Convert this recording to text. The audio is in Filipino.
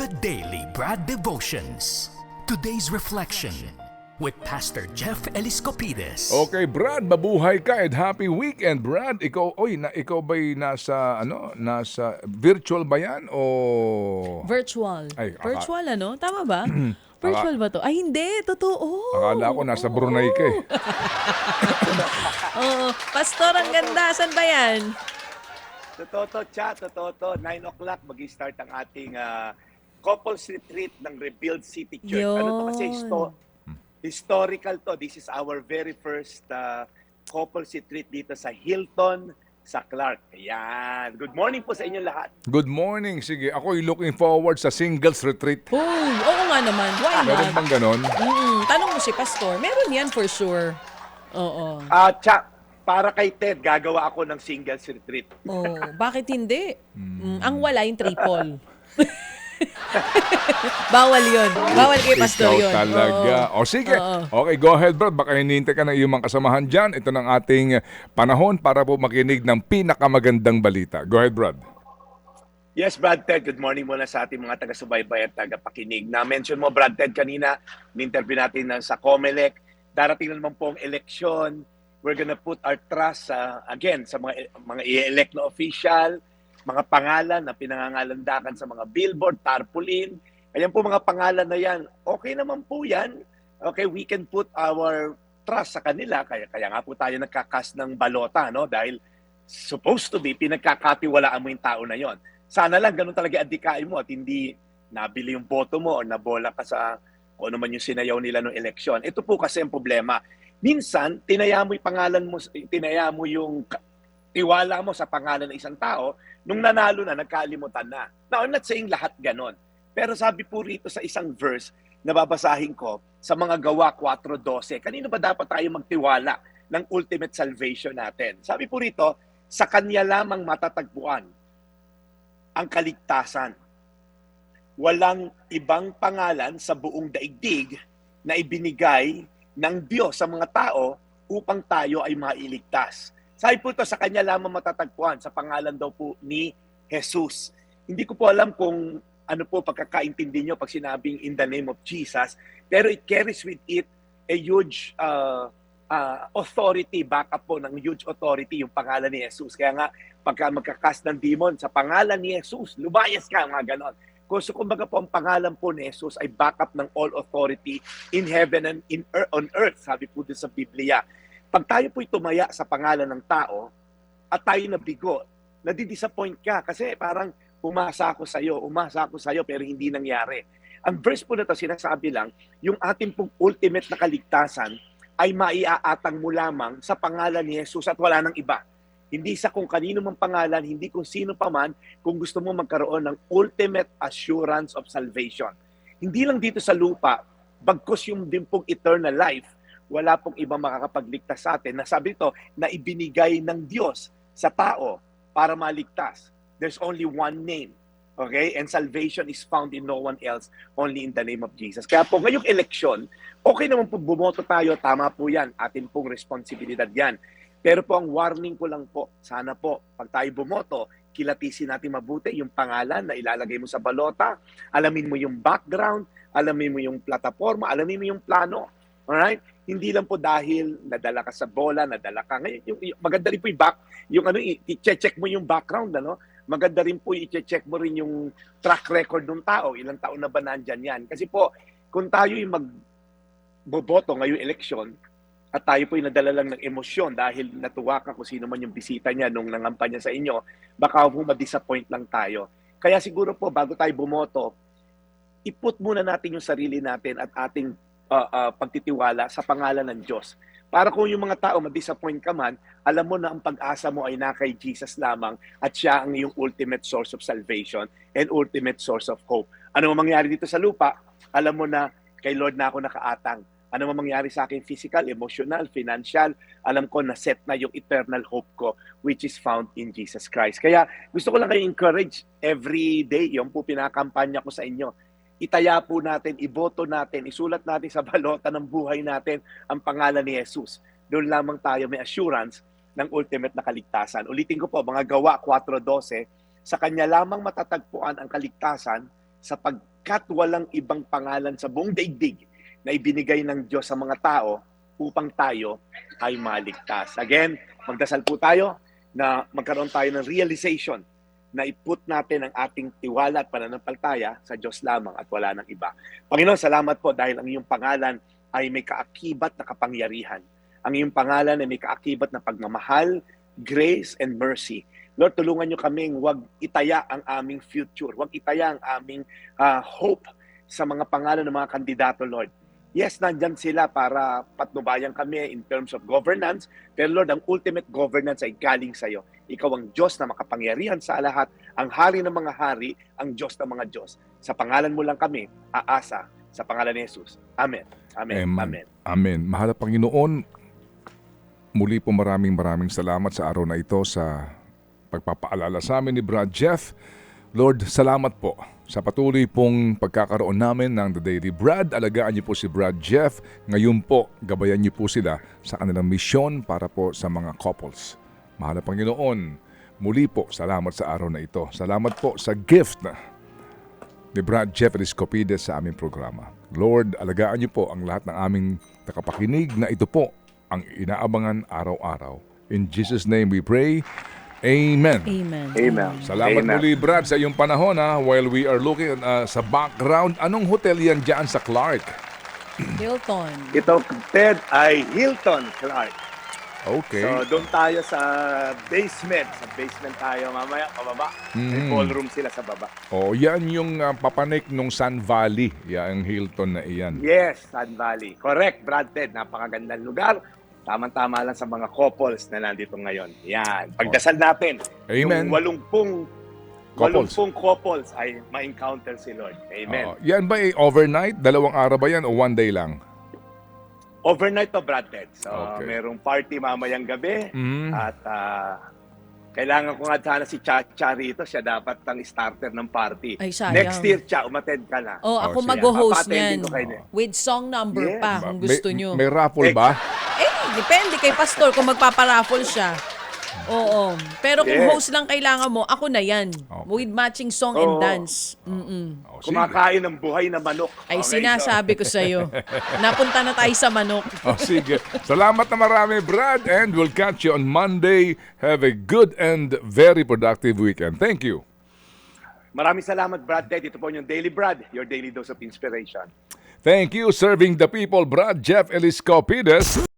The Daily Brad Devotions. Today's reflection with Pastor Jeff Eliscopides. Okay, Brad, mabuhay ka and happy weekend, Brad. Ikaw ba'y nasa virtual ba yan o Virtual. Ay, Virtual Tama ba? Virtual ba to? Ay, hindi. Totoo. akala ko nasa Brunei ka eh. Oo. Pastor, ang ganda. Saan ba yan? Totoo, chat. Totoo. 9 o'clock mag-start ang ating couples retreat ng Rebuild City Church. Ano to kasi historical to. This is our very first couples retreat dito sa Hilton, sa Clark. Ayan. Good morning po sa inyo lahat. Good morning. Sige, ako'y looking forward sa singles retreat. Uy, oo nga naman. Why Meron not? bang ganon? Tanong mo si Pastor. Meron yan for sure. Oo. Chat, para kay Ted, gagawa ako ng singles retreat. Oh, bakit hindi? Ang wala yung triple. Bawal yun. Bawal kay Pastor Ikaw yun. talaga. Oo. O sige. Oo. Okay, go ahead, Brad. Baka hinihintay ka ng iyong mga kasamahan dyan. Ito ng ating panahon para po makinig ng pinakamagandang balita. Go ahead, Brad. Yes, Brad Ted, good morning muna sa ating mga taga-subaybay at taga-pakinig. Na-mention mo, Brad Ted, kanina, in-interview natin sa COMELEC. Darating na naman po ang eleksyon. We're gonna put our trust, again, sa mga i-elect na official, mga pangalan na pinangangalandakan sa mga billboard, tarpaulin. Ayan po mga pangalan na yan. Okay naman po yan. Okay, we can put our trust sa kanila. Kaya nga po tayo nagkakas ng balota, no? Dahil supposed to be, pinagkakatiwalaan mo yung tao na yon. Sana lang ganun talaga adikain mo at hindi nabili yung boto mo o nabola ka sa kung ano man yung sinayaw nila ng eleksyon. Ito po kasi ang problema. Minsan, tinaya mo yung pangalan mo, tinaya mo yung tiwala mo sa pangalan ng isang tao, nung nanalo na, nagkalimutan na. Now, I'm not saying lahat ganon. Pero sabi po rito sa isang verse na babasahin ko sa mga Gawa 4:12, kanino ba dapat tayo magtiwala ng ultimate salvation natin? Sabi po rito, sa Kanya lamang matatagpuan ang kaligtasan. Walang ibang pangalan sa buong daigdig na ibinigay ng Diyos sa mga tao upang tayo ay mailigtas. Sabi po ito, sa Kanya lamang matatagpuan, sa pangalan daw po ni Jesus. Hindi ko po alam kung ano po pagkakaintindi nyo pag sinabing in the name of Jesus, pero it carries with it a huge authority, backup po ng huge authority yung pangalan ni Jesus. Kaya nga, pagka magkakas ng demon sa pangalan ni Jesus, lumayas ka, mga ganon. So kumbaga po, ang pangalan po ni Jesus ay backup ng all authority in heaven and on earth, sabi po din sa Biblia. Pag tayo po'y tumaya sa pangalan ng tao at tayo nabigo, nadidisappoint ka kasi parang umasa ako sa'yo pero hindi nangyari. Ang verse po na ito, sinasabi lang, yung ating pong ultimate na kaligtasan ay maiaatang mo lamang sa pangalan ni Jesus at wala nang iba. Hindi sa kung kanino mang pangalan, hindi kung sino pa man, kung gusto mo magkaroon ng ultimate assurance of salvation. Hindi lang dito sa lupa, bagkus yung din pong eternal life, wala pong ibang makakapagligtas sa atin. Nasabi ito, na ibinigay ng Diyos sa tao para maligtas. There's only one name. Okay? And salvation is found in no one else, only in the name of Jesus. Kaya po, ngayong eleksyon, okay naman po bumoto tayo, tama po yan, atin pong responsibilidad yan. Pero po ang warning ko lang po, sana po, pag tayo bumoto, kilatisin natin mabuti yung pangalan na ilalagay mo sa balota, alamin mo yung background, alamin mo yung plataforma, alamin mo yung plano. Alright? Hindi lang po dahil nadala ka sa bola, nadala ka. Ngayon, yung maganda rin po i-check mo yung background, ano? Maganda rin po i-check mo rin yung track record ng tao, ilang taon na ba nandyan yan. Kasi po, kung tayo yung magboboto ngayong eleksyon, at tayo po yung nadala lang ng emosyon dahil natuwa ka kung sino man yung bisita niya nung nangampanya sa inyo, baka po ma-disappoint lang tayo. Kaya siguro po, bago tayo bumoto, iput muna natin yung sarili natin at ating pagtitiwala sa pangalan ng Diyos. Para kung yung mga tao ma-disappoint ka man, alam mo na ang pag-asa mo ay na kay Jesus lamang at siya ang iyong ultimate source of salvation and ultimate source of hope. Ano mang mangyari dito sa lupa, alam mo na kay Lord na ako nakaatang. Ano mang mangyari sa akin physical, emotional, financial, alam ko na set na yung eternal hope ko which is found in Jesus Christ. Kaya gusto ko lang kayo encourage every day, yung po pinakampanya ko sa inyo. Itaya po natin, iboto natin, isulat natin sa balota ng buhay natin ang pangalan ni Jesus. Doon lamang tayo may assurance ng ultimate na kaligtasan. Ulitin ko po, mga Gawa 4:12, sa Kanya lamang matatagpuan ang kaligtasan sa sapagkat walang ibang pangalan sa buong daigdig na ibinigay ng Diyos sa mga tao upang tayo ay maligtas. Again, magdasal po tayo na magkaroon tayo ng realization na iput natin ang ating tiwala at pananampalataya sa Diyos lamang at wala ng iba. Panginoon, salamat po dahil ang iyong pangalan ay may kaakibat na kapangyarihan. Ang iyong pangalan ay may kaakibat na pagmamahal, grace, and mercy. Lord, tulungan niyo kaming huwag itaya ang aming future, huwag itaya ang aming hope sa mga pangalan ng mga kandidato, Lord. Yes, nandyan sila para patnubayan kami in terms of governance, pero Lord, ang ultimate governance ay galing sa iyo. Ikaw ang Diyos na makapangyarihan sa lahat, ang hari ng mga hari, ang Diyos ng mga Diyos. Sa pangalan mo lang kami, aasa, sa pangalan ni Jesus. Amen. Amen. Amen. Amen. Mahal na Panginoon, muli po maraming salamat sa araw na ito sa pagpapaalala sa amin ni Brad Jeff. Lord, salamat po sa patuloy pong pagkakaroon namin ng The Daily Brad. Alagaan niyo po si Brad Jeff. Ngayon po, gabayan niyo po sila sa kanilang misyon para po sa mga couples. Mahal na Panginoon, muli po, salamat sa araw na ito. Salamat po sa gift ni Brad Jeff Eliscopides sa aming programa. Lord, alagaan niyo po ang lahat ng aming nakapakinig na ito po ang inaabangan araw-araw. In Jesus' name we pray. Amen. Amen. Amen. Salamat Amen. muli, Brad, sa iyong panahon. While we are looking sa background, anong hotel yan dyan sa Clark? Hilton. Ito, Ted, ay Hilton Clark. Okay. So, doon tayo sa basement. Sa basement tayo mamaya, pababa. May ballroom sila sa baba. Oh, yan yung papanik nung Sun Valley. Yan, ang Hilton na iyan. Yes, Sun Valley. Correct, Brad Ted. Napakagandang lugar. Tama-tama lang sa mga couples na nandito ngayon. Yan. Pagdasal natin. Amen. Yung 80 couples ay ma-encounter si Lord. Amen. Yan ba overnight? 2 araw ba yan o 1 day lang? Overnight to, Brad Ted. So, Okay. merong party mamayang gabi. Mm. At kailangan ko nga sana si Cha rito. Siya dapat ang starter ng party. Ay, sayang. Next year, Cha, umattend ka na. Oh, ako sige. mag-host Papatending niyan. ko kayo. With song number Yes. pa, kung gusto nyo. May raffle ba? Depende kay Pastor kung magpaparaffle siya. Oo. Pero kung Yes. host lang kailangan mo, ako na yan. Okay. With matching song and Oo. dance. Mm-mm. Oh, sige. Kumakain ng buhay na manok. Ay, Okay, sinasabi ko sa'yo. Napunta na tayo sa manok. Oh, sige. Salamat na marami, Brad, and we'll catch you on Monday. Have a good and very productive weekend. Thank you. Maraming salamat, Brad Ted. Ito po yung Daily Brad, your daily dose of inspiration. Thank you, serving the people, Brad Jeff Eliscopides.